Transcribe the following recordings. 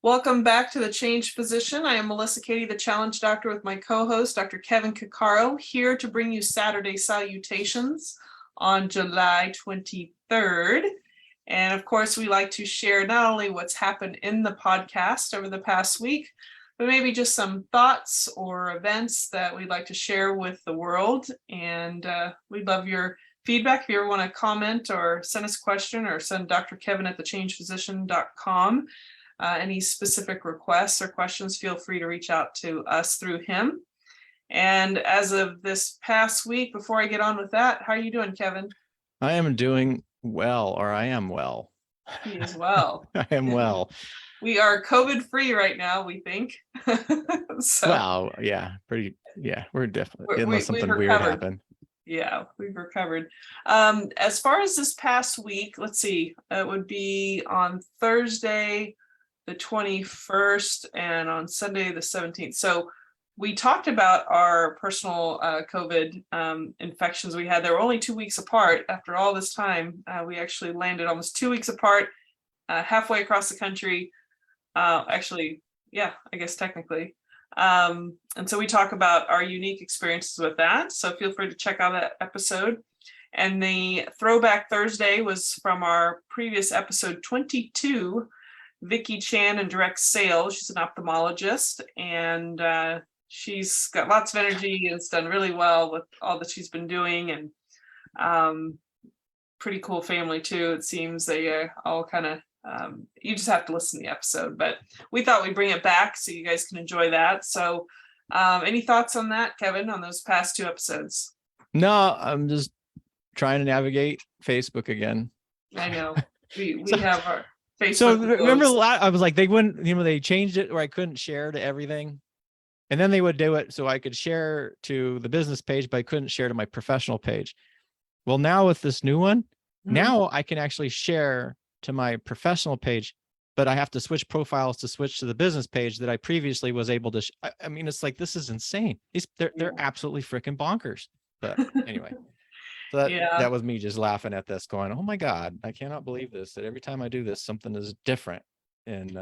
Welcome back to The Change Physician. I am Melissa Cady, the Challenge Doctor, with my co-host, Dr. Kevin Cuccaro, here to bring you Saturday Salutations on July 23rd. And of course, we like to share not only what's happened in the podcast over the past week, but maybe just some thoughts or events that we'd like to share with the world. And we'd love your feedback. If you ever want to comment or send us a question, or send Dr. Kevin at thechangephysician.com. Any specific requests or questions, feel free to reach out to us through him. And as of this past week, before I get on with that, how are you doing, Kevin? I am doing well, or I am well. He is well. I am well. We are COVID-free right now, we think. Well, yeah, we're definitely, unless something weird happened. Yeah, we've recovered. As far as this past week, let's see, it would be on Thursday, the 21st, and on Sunday, the 17th. So we talked about our personal COVID infections we had. They were only 2 weeks apart. After all this time, we actually landed almost 2 weeks apart, halfway across the country. Actually, yeah, I guess technically. And so we talk about our unique experiences with that. So feel free to check out that episode. And the Throwback Thursday was from our previous episode 22, Vicki Chan in direct sales. She's an ophthalmologist, and she's got lots of energy and it's done really well with all that she's been doing. And pretty cool family too. It seems they all kind of, you just have to listen to the episode, but we thought we'd bring it back so you guys can enjoy that. So any thoughts on that, Kevin, on those past two episodes? No, I'm just trying to navigate Facebook again. I know. We have our Facebook. So remember, I was like, they wouldn't, they changed it where I couldn't share to everything. And then they would do it so I could share to the business page, but I couldn't share to my professional page. Well, now with this new one, now I can actually share to my professional page, but I have to switch profiles to switch to the business page that I previously was able to. I mean, it's like, this is insane. They're absolutely freaking bonkers. But anyway, so that was me just laughing at this, going, oh my God, I cannot believe this, that every time I do this, something is different, and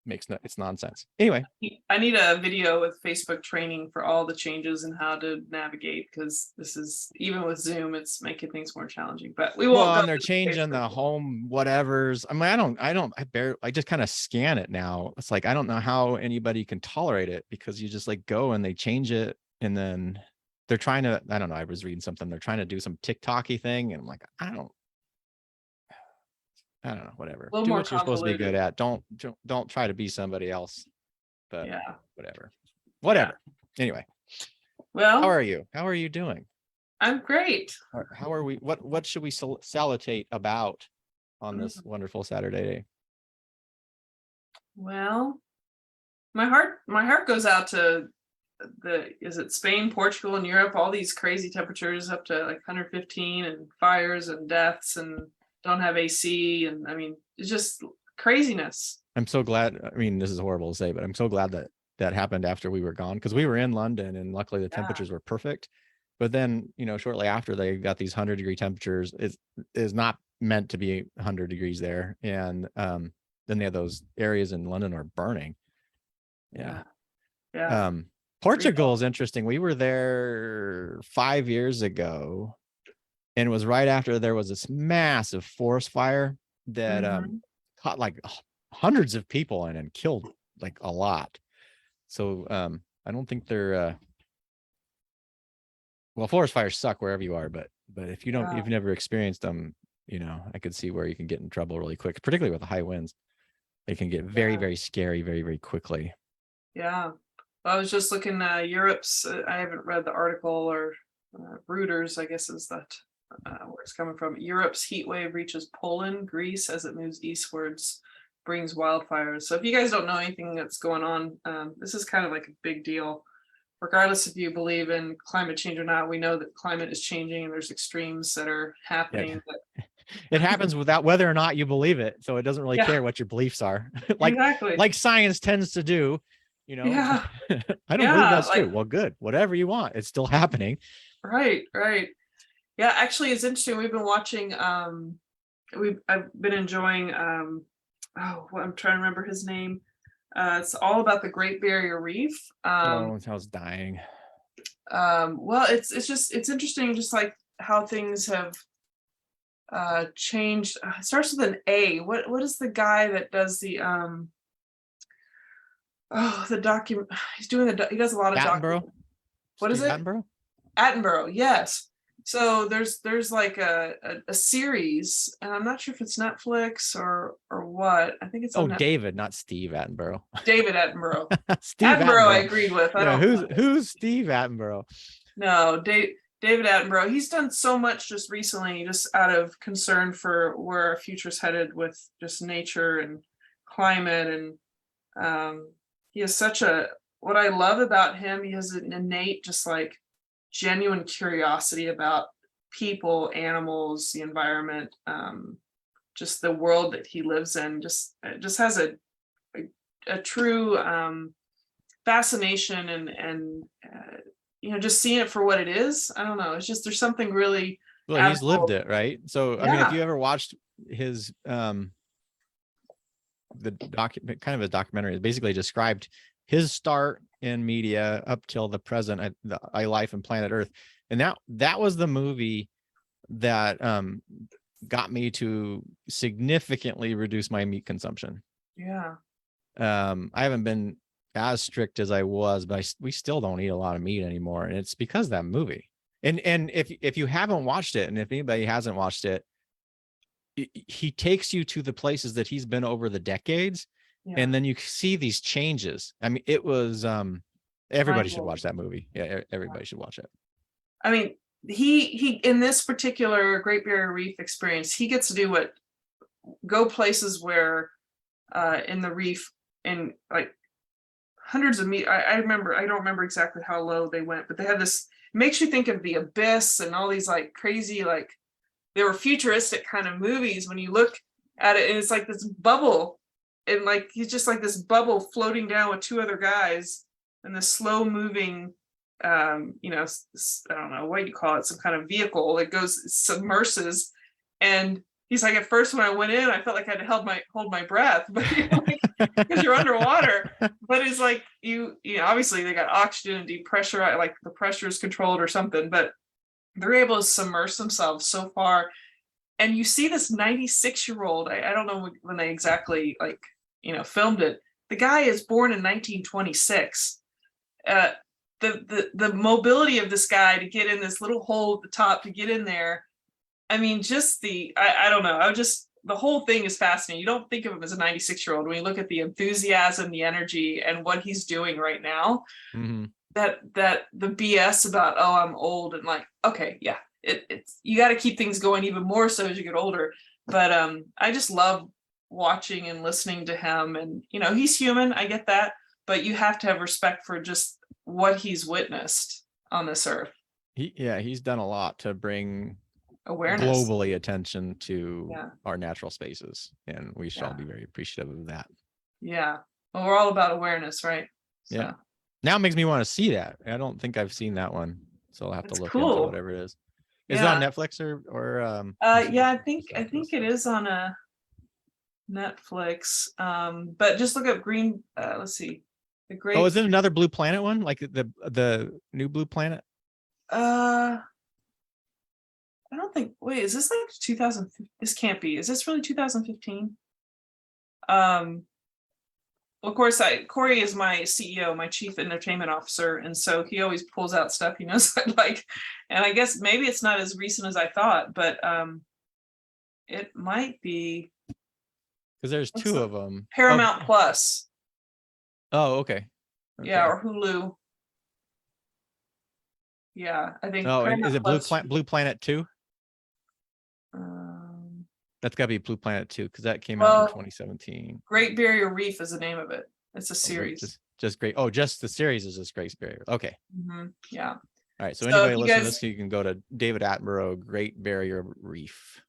it's nonsense. Anyway, I need a video with Facebook training for all the changes and how to navigate, because this is, even with Zoom, it's making things more challenging. But we won't. Well, and they're changing the home whatevers. I mean, I just kind of scan it now. It's like, I don't know how anybody can tolerate it, because you just like go and they change it, and then they're trying to, I don't know, I was reading something, they're trying to do some TikTok-y thing, and I'm like, I don't know, whatever. Do what you're supposed to be good at. Don't try to be somebody else. But yeah, whatever. Yeah. Anyway. Well, how are you? How are you doing? I'm great. How are we? What should we salutate about on this wonderful Saturday day? Well, my heart goes out to is it Spain, Portugal, and Europe, all these crazy temperatures up to like 115, and fires and deaths, and don't have AC. And I mean, it's just craziness. I'm so glad. I mean, this is horrible to say, but I'm so glad that happened after we were gone, because we were in London and luckily the temperatures were perfect. But then, shortly after, they got these 100-degree temperatures. It is not meant to be 100 degrees there. And then they have those areas in London are burning. Yeah. Portugal is interesting. We were there 5 years ago, and it was right after there was this massive forest fire that caught like hundreds of people and killed like a lot. So I don't think they're well, forest fires suck wherever you are, but if you've never experienced them, I could see where you can get in trouble really quick, particularly with the high winds. They can get very, very scary very, very quickly. Yeah. I was just looking at Europe's, I haven't read the article, or Reuters, I guess is that where it's coming from. Europe's heat wave reaches Poland, Greece as it moves eastwards, brings wildfires. So if you guys don't know anything that's going on, this is kind of like a big deal. Regardless if you believe in climate change or not, we know that climate is changing and there's extremes that are happening. Yeah. It happens without whether or not you believe it. So it doesn't really care what your beliefs are. like science tends to do. I don't believe that's true. Well, good. Whatever you want, it's still happening. Right. Yeah, actually, it's interesting. We've been watching. I've been enjoying I'm trying to remember his name. It's all about the Great Barrier Reef. Oh, I was dying. Well, it's interesting, just like how things have changed. It starts with an A. What is the guy that does the the document? He's doing he does a lot of Attenborough. What is Steve it? Attenborough. Attenborough, yes. So there's like a series, and I'm not sure if it's Netflix or what. I think it's Oh, on Netflix. David, not Steve Attenborough. David Attenborough. Steve Attenborough, I Attenborough. agreed with. I Yeah, don't. who's Steve Attenborough? No, David Attenborough. He's done so much just recently, just out of concern for where our future's headed with just nature and climate, and he has such a. What I love about him, he has an innate, just like genuine curiosity about people, animals, the environment, just the world that he lives in. Just has a true fascination and just seeing it for what it is. I don't know. It's just there's something really. Well, he's lived it, right? So I mean, if you ever watched his the document, kind of a documentary, it basically described his start in media up till the present, the I Life and Planet Earth, and that was the movie that got me to significantly reduce my meat consumption. Yeah. I haven't been as strict as I was, but we still don't eat a lot of meat anymore, and it's because of that movie. And if you haven't watched it, and if anybody hasn't watched it, he takes you to the places that he's been over the decades. Yeah. And then you see these changes. I mean, it was everybody should watch that movie. Yeah, everybody should watch it. I mean, he in this particular Great Barrier Reef experience, he gets to go places where in the reef, in like hundreds of meters. I don't remember exactly how low they went, but they had this. It makes you think of the abyss and all these like crazy, like they were futuristic kind of movies when you look at it, and it's like this bubble. And like he's just like this bubble floating down with two other guys, and this slow moving, I don't know what you call it, some kind of vehicle that submerses. And he's like, at first when I went in, I felt like I had to hold my breath, but because you're underwater. But it's like obviously they got oxygen and depressure, like the pressure is controlled or something, but they're able to submerge themselves so far. And you see this 96-year-old, I don't know when they exactly filmed it. The guy is born in 1926. The mobility of this guy to get in this little hole at the top, to get in there. I mean, just I don't know. The whole thing is fascinating. You don't think of him as a 96-year-old when you look at the enthusiasm, the energy, and what he's doing right now. Mm-hmm. That the BS about, oh, I'm old, and like, okay, yeah. It's you got to keep things going even more so as you get older. But I just love watching and listening to him, and he's human, I get that, but you have to have respect for just what he's witnessed on this earth. He's done a lot to bring awareness, globally, attention to our natural spaces, and we should all be very appreciative of that. Well, we're all about awareness, right? So. Now it makes me want to see that. I don't think I've seen that one, so I'll have to look into whatever it is. Is it on Netflix or I think it is on a Netflix. But just look up green. Let's see. The Great. Oh, is it another Blue Planet one? Like the new Blue Planet? I don't think. Wait, is this like 2000? This can't be. Is this really 2015? Of course, Corey is my CEO, my chief entertainment officer, and so he always pulls out stuff he knows I like. And I guess maybe it's not as recent as I thought, but it might be. Because there's two of them. Paramount Plus. Oh, okay. Yeah, or Hulu. Yeah, I think. Oh, and is it Blue Planet 2? That's got to be Blue Planet 2 because that came out in 2017. Great Barrier Reef is the name of it. It's a series. Just great. Oh, just the series is just Great Barrier. Okay. Mm-hmm. Yeah. All right. So anybody listening to this, you can go to David Attenborough, Great Barrier Reef.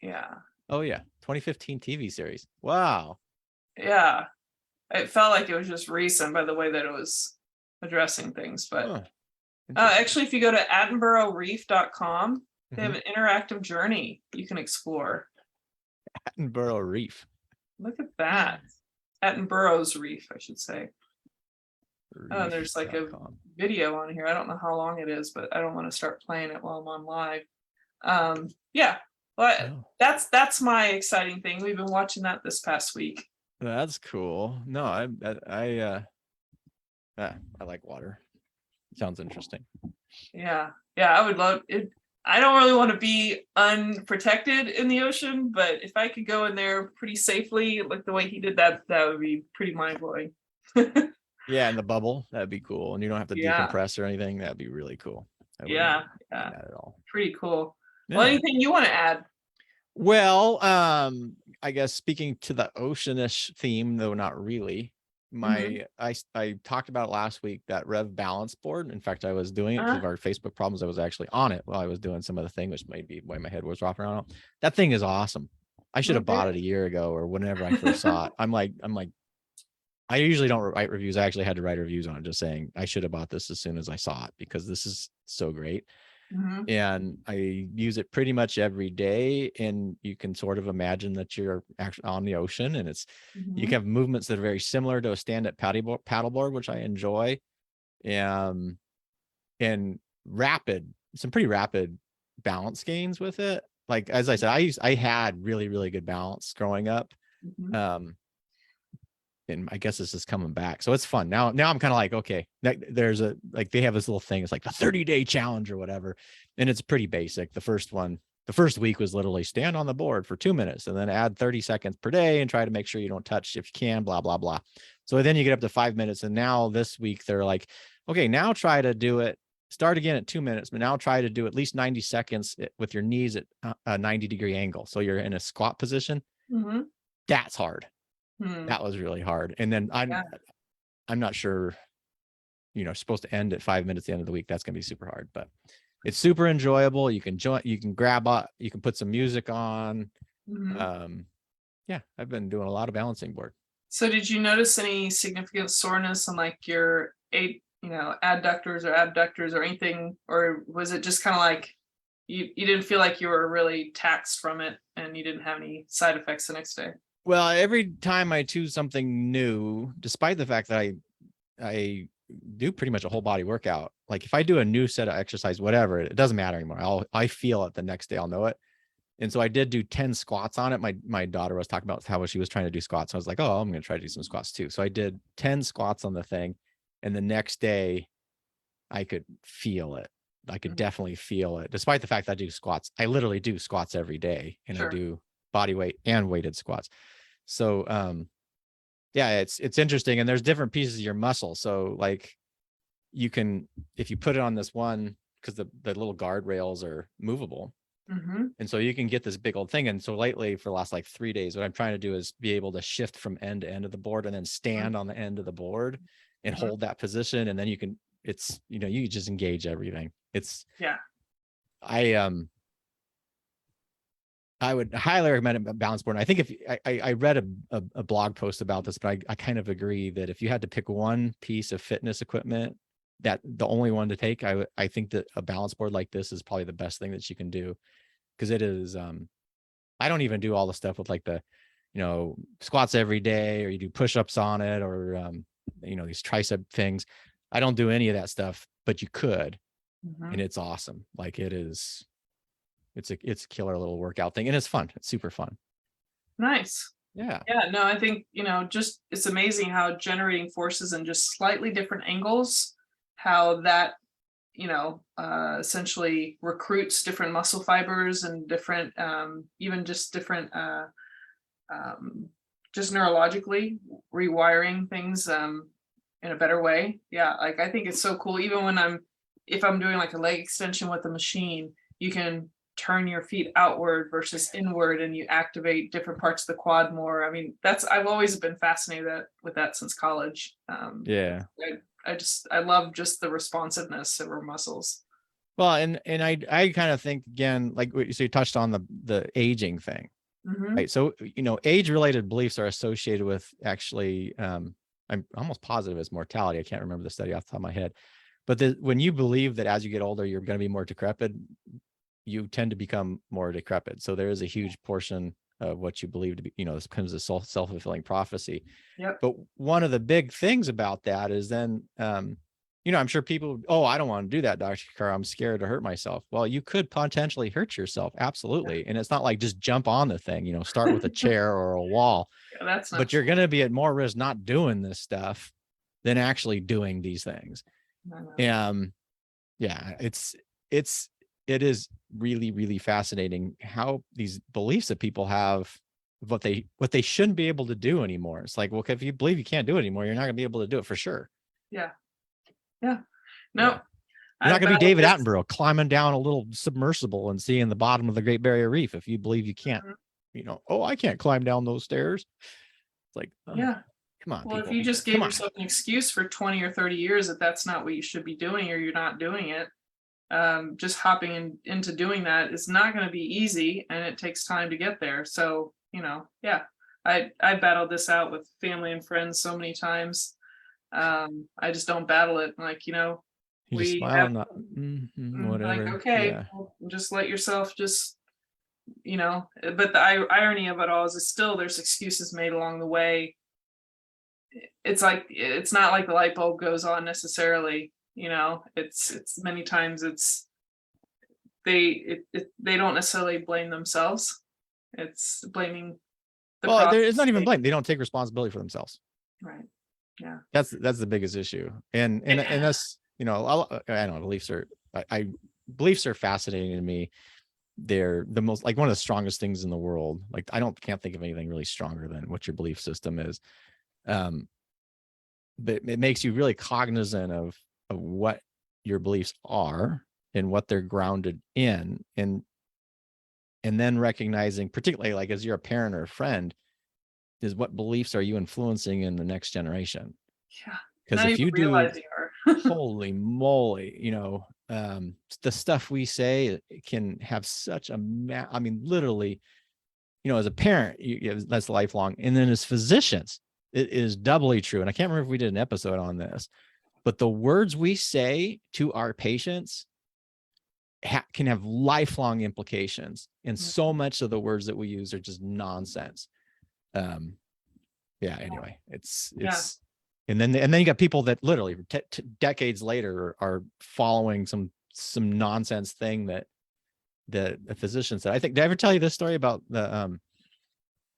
Yeah. Oh yeah, 2015 TV series. Wow. Yeah, it felt like it was just recent by the way that it was addressing things. But actually, if you go to attenboroughreef.com, they have an interactive journey you can explore. Attenborough Reef. Look at that. Attenborough's Reef, I should say. Oh, and there's like a Reef.com. video on here. I don't know how long it is, but I don't want to start playing it while I'm on live. Yeah, well, Oh, that's my exciting thing. We've been watching that this past week. that's cool. No, I like water. Sounds interesting. Yeah, I would love it. I don't really want to be unprotected in the ocean, but if I could go in there pretty safely, like the way he did that, that would be pretty mind blowing. Yeah, in the bubble, that'd be cool. And you don't have to Yeah. decompress or anything. That'd be really cool. I wouldn't Yeah, mind that at all. pretty cool. Yeah. Well, anything you want to add? Well, I guess speaking to the oceanish theme, though not really. I talked about last week that Rev balance board. In fact, I was doing it because of our Facebook problems. I was actually on it while I was doing some of the thing, which might be why my head was dropping around. That thing is awesome. I should have bought it a year ago or whenever I first saw it. I'm like, I usually don't write reviews. I actually had to write reviews on it, just saying I should have bought this as soon as I saw it because this is so great. And I use it pretty much every day, and you can sort of imagine that you're actually on the ocean, and it's you can have movements that are very similar to a stand-up paddleboard, which I enjoy, and some pretty rapid balance gains with it. Like as I said, I had really, really good balance growing up. And I guess this is coming back. So it's fun. Now I'm kind of like, okay, there's they have this little thing. It's like the 30-day challenge or whatever. And it's pretty basic. The first week was literally stand on the board for 2 minutes and then add 30 seconds per day and try to make sure you don't touch if you can, blah, blah, blah. So then you get up to 5 minutes. And now this week they're like, okay, now try to do it. Start again at 2 minutes, but now try to do at least 90 seconds with your knees at a 90-degree angle. So you're in a squat position. That's hard. That was really hard. And then I'm not sure, supposed to end at 5 minutes at the end of the week. That's going to be super hard, but it's super enjoyable. You can you can put some music on. Yeah, I've been doing a lot of balancing board. So did you notice any significant soreness on like your adductors or abductors or anything, or was it just kind of like you didn't feel like you were really taxed from it and you didn't have any side effects the next day? Well, every time I choose something new, despite the fact that I do pretty much a whole body workout, like if I do a new set of exercise, whatever, it doesn't matter anymore. I feel it the next day. I'll know it. And so I did do 10 squats on it. My daughter was talking about how she was trying to do squats. So I was like, oh, I'm going to try to do some squats too. So I did 10 squats on the thing. And the next day I could feel it. I could definitely feel it. Despite the fact that I do squats, I literally do squats every day, and I do body weight and weighted squats. So, yeah, it's interesting. And there's different pieces of your muscle. So like you can, if you put it on this one, because the little guardrails are movable. And so you can get this big old thing. And so lately for the last like 3 days, what I'm trying to do is be able to shift from end to end of the board and then stand on the end of the board and hold that position. And then you can, you just engage everything. I would highly recommend a balance board. And I think if I read a blog post about this, but I kind of agree that if you had to pick one piece of fitness equipment, that the only one to take, I think that a balance board like this is probably the best thing that you can do, because it is. I don't even do all the stuff with like the, squats every day, or you do push-ups on it, or these tricep things. I don't do any of that stuff, but you could, and it's awesome. Like it is. It's a killer little workout thing, and it's fun. It's super fun. Nice. Yeah. No, I think, just it's amazing how generating forces in just slightly different angles, how that, essentially recruits different muscle fibers and different, even just different, just neurologically rewiring things in a better way. Yeah, like I think it's so cool. Even if I'm doing like a leg extension with the machine, you can turn your feet outward versus inward, and you activate different parts of the quad more. I mean, I've always been fascinated with that since college. I love just the responsiveness of our muscles. Well, and I kind of think again, like so you touched on the aging thing, right? So age related beliefs are associated with actually, I'm almost positive it's mortality. I can't remember the study off the top of my head, but when you believe that as you get older you're going to be more decrepit, you tend to become more decrepit. So there is a huge portion of what you believe to be, this becomes a self-fulfilling prophecy. Yep. But one of the big things about that is then, I'm sure people, oh, I don't want to do that, Dr. Cuccaro, I'm scared to hurt myself. Well, you could potentially hurt yourself. Absolutely. Yeah. And it's not like just jump on the thing, start with a chair or a wall, That's not but you're going to be at more risk not doing this stuff than actually doing these things. Yeah, it is really, really fascinating how these beliefs that people have, what they shouldn't be able to do anymore. It's like, well, if you believe you can't do it anymore, you're not gonna be able to do it for sure. Yeah. No, you're not gonna be David Attenborough climbing down a little submersible and seeing the bottom of the Great Barrier Reef if you believe you can't. Oh, I can't climb down those stairs. It's like, yeah, come on. Well, people. if you just gave yourself an excuse for 20 or 30 years that that's not what you should be doing, or you're not doing it, just hopping into doing that is not going to be easy, and it takes time to get there. So, I battled this out with family and friends so many times. I just don't battle it. Like, you just smile, whatever. Like, okay, well, just let yourself just, but the irony of it all is still there's excuses made along the way. It's like, it's not like the light bulb goes on necessarily, it's many times they don't necessarily blame themselves. It's blaming the well, it's not even blame. They don't take responsibility for themselves. Right. Yeah. That's the biggest issue. And that's, I don't know, beliefs are fascinating to me. They're the most, like, one of the strongest things in the world. Like, can't think of anything really stronger than what your belief system is. But it makes you really cognizant of what your beliefs are and what they're grounded in, and then recognizing, particularly like as you're a parent or a friend, is what beliefs are you influencing in the next generation? Yeah. Because if you do, holy moly, the stuff we say can have such a, literally, as a parent, that's lifelong. And then as physicians, it is doubly true. And I can't remember if we did an episode on this, but the words we say to our patients can have lifelong implications. And so much of the words that we use are just nonsense. Anyway, it's, and then you got people that literally decades later are following some nonsense thing that a physician said. I think, did I ever tell you this story about the,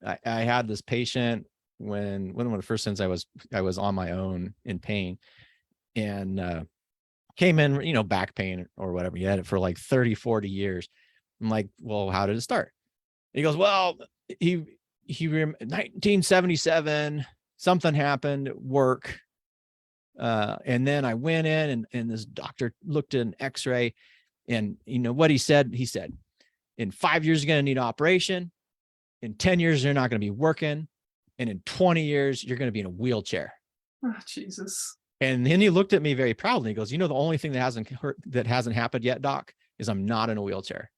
I had this patient when the first since I was on my own in pain, and came in, back pain or whatever. He had it for like 30, 40 years. I'm like, well, how did it start? He goes, well, he 1977, something happened at work. And then I went in and this doctor looked at an x-ray, and what he said, in 5 years, you're going to need an operation. In 10 years, you're not going to be working. And in 20 years, you're going to be in a wheelchair. Oh, Jesus. And then he looked at me very proudly. He goes, the only thing that hasn't happened yet, doc, is I'm not in a wheelchair.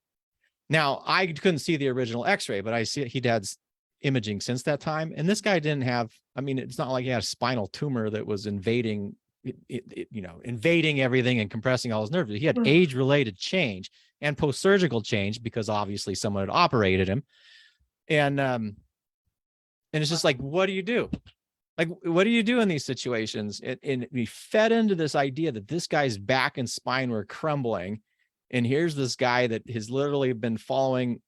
Now, I couldn't see the original x-ray, but I see he had imaging since that time. And this guy didn't have, it's not like he had a spinal tumor that was invading everything and compressing all his nerves. He had age-related change and post-surgical change because obviously someone had operated him. And it's just like, what do you do? Like, what do you do in these situations? And we fed into this idea that this guy's back and spine were crumbling. And here's this guy that has literally been following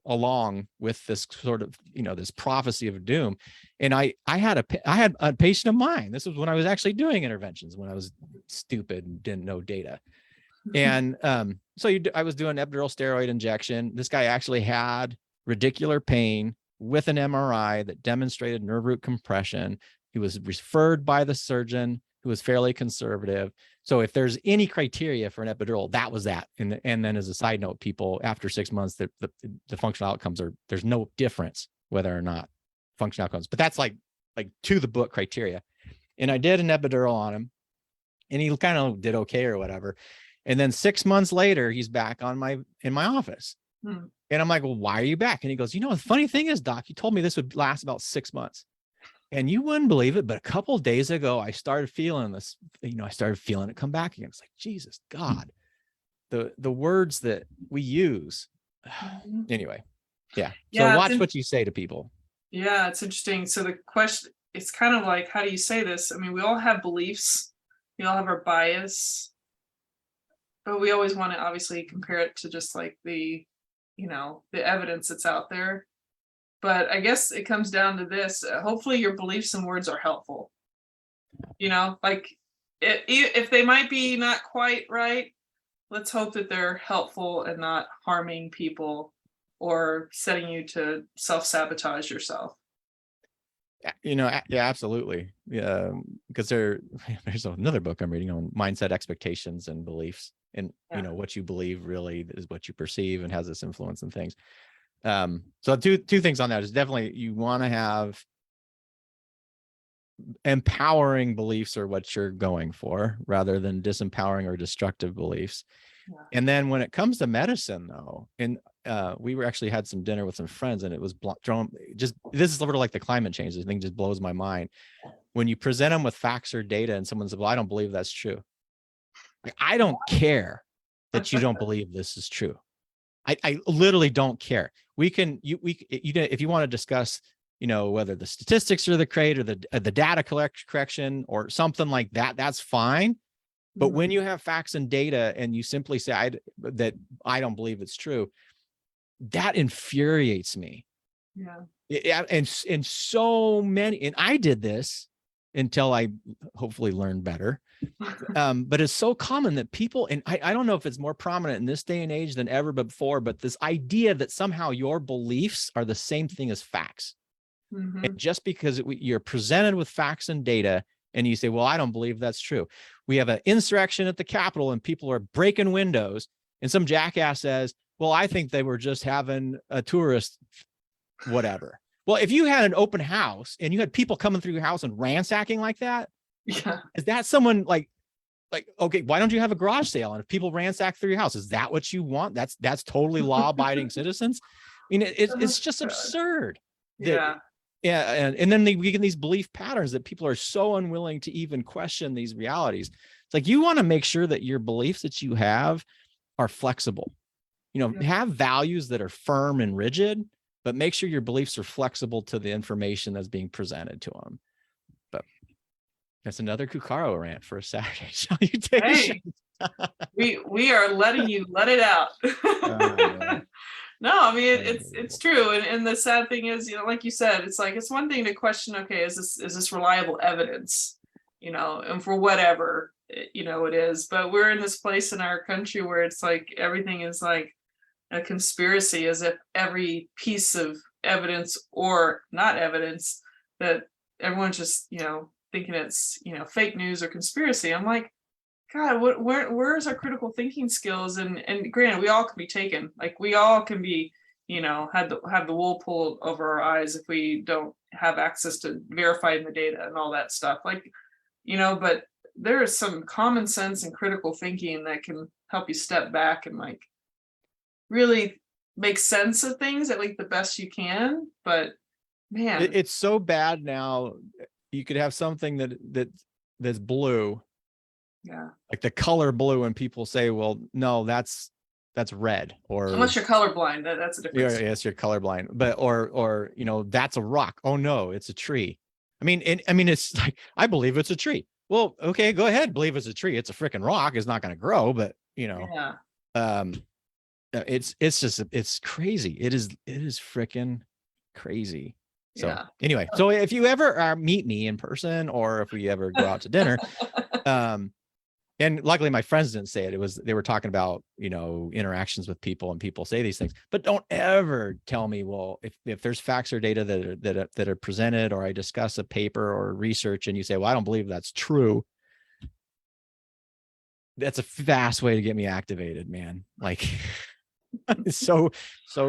along with this sort of, this prophecy of doom. And I had a patient of mine. This was when I was actually doing interventions, when I was stupid and didn't know data. And I was doing epidural steroid injection. This guy actually had radicular pain with an MRI that demonstrated nerve root compression. He was referred by the surgeon, who was fairly conservative. So if there's any criteria for an epidural, that was that. And then as a side note, people after 6 months, the functional outcomes there's no difference whether or not functional outcomes, but that's like to the book criteria. And I did an epidural on him, and he kind of did okay or whatever. And then 6 months later, he's back in my office. And I'm like, well, why are you back? And he goes, the funny thing is, doc, you told me this would last about 6 months. And you wouldn't believe it, but a couple of days ago, I started feeling this, I started feeling it come back again. It's like, Jesus, God, the words that we use. Anyway. Yeah. So Yeah, watch what you say to people. yeah, it's interesting. So the question, it's kind of like, how do you say this? I mean, we all have beliefs, we all have our bias, but we always want to obviously compare it to just like the evidence that's out there. But I guess it comes down to this. Hopefully your beliefs and words are helpful. Like if they might be not quite right, let's hope that they're helpful and not harming people or setting you to self-sabotage yourself. Yeah, absolutely. Yeah, because there's another book I'm reading on mindset, expectations, and beliefs, and what you believe really is what you perceive and has this influence in things. So two things on that is definitely you want to have empowering beliefs are what you're going for rather than disempowering or destructive beliefs. Yeah. And then when it comes to medicine though, and we were actually had some dinner with some friends and it was this is sort of like the climate change. This thing just blows my mind. When you present them with facts or data and someone says, well, I don't believe that's true. I don't care that you don't believe this is true. I literally don't care. If you want to discuss, whether the statistics are the correct or the data correction or something like that, that's fine. But when you have facts and data and you simply say that I don't believe it's true, that infuriates me. Yeah. And so many, and I did this until I hopefully learned better. But it's so common that people, and I don't know if it's more prominent in this day and age than ever before, but this idea that somehow your beliefs are the same thing as facts. And just because you're presented with facts and data and you say, well, I don't believe that's true. We have an insurrection at the Capitol and people are breaking windows and some jackass says, well, I think they were just having a tourist, whatever. Well, if you had an open house and you had people coming through your house and ransacking like that, yeah, is that someone like, okay, why don't you have a garage sale? And if people ransack through your house, is that what you want? That's totally law-abiding citizens. I mean, it's just absurd. Yeah. And then we get these belief patterns that people are so unwilling to even question these realities. It's like, you want to make sure that your beliefs that you have are flexible, have values that are firm and rigid, but make sure your beliefs are flexible to the information that's being presented to them. But that's another Cuccaro rant for a Saturday salutation. Hey, we are letting you let it out. No, I mean it's true, and the sad thing is, like you said, it's like it's one thing to question, okay, is this reliable evidence, and for whatever it is, but we're in this place in our country where it's like everything is like a conspiracy, as if every piece of evidence or not evidence that everyone's just thinking it's fake news or conspiracy. I'm like, God, where's our critical thinking skills? And granted, we all can be taken. Like we all can be, have the wool pulled over our eyes if we don't have access to verifying the data and all that stuff. Like, but there is some common sense and critical thinking that can help you step back and like really make sense of things at like the best you can. But man, it's so bad now. You could have something that's blue. Yeah, like the color blue, and people say, well, no, that's red. Or unless you're colorblind, that's a difference. Yes, you're colorblind. But or that's a rock. Oh no, it's a tree. I mean, it's like, I believe it's a tree. Well, okay, go ahead, believe it's a tree. It's a freaking rock. It's not going to grow, but yeah. It's crazy. It is freaking crazy. So anyway, so if you ever meet me in person, or if we ever go out to dinner, and luckily my friends didn't say it. They were talking about, interactions with people, and people say these things, but don't ever tell me, well, if there's facts or data that are presented, or I discuss a paper or research and you say, well, I don't believe that's true. That's a fast way to get me activated, man. Like it's so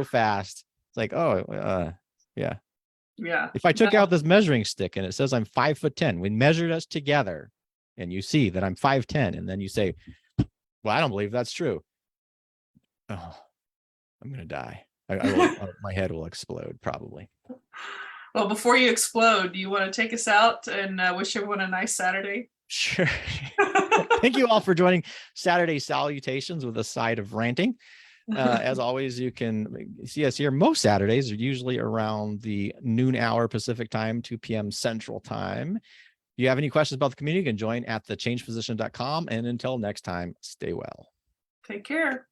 fast. It's like, oh, yeah. Yeah. If I took out this measuring stick and it says I'm 5'10", we measured us together, and you see that I'm 5'10", and then you say, well, I don't believe that's true. Oh, I'm going to die. My head will explode probably. Well, before you explode, do you want to take us out and wish everyone a nice Saturday? Sure. Thank you all for joining Saturday Salutations with a side of ranting. As always, you can see us here most Saturdays are usually around the noon hour Pacific time, 2 p.m. Central time. If you have any questions about the community, you can join at thechangeposition.com. And until next time, stay well. Take care.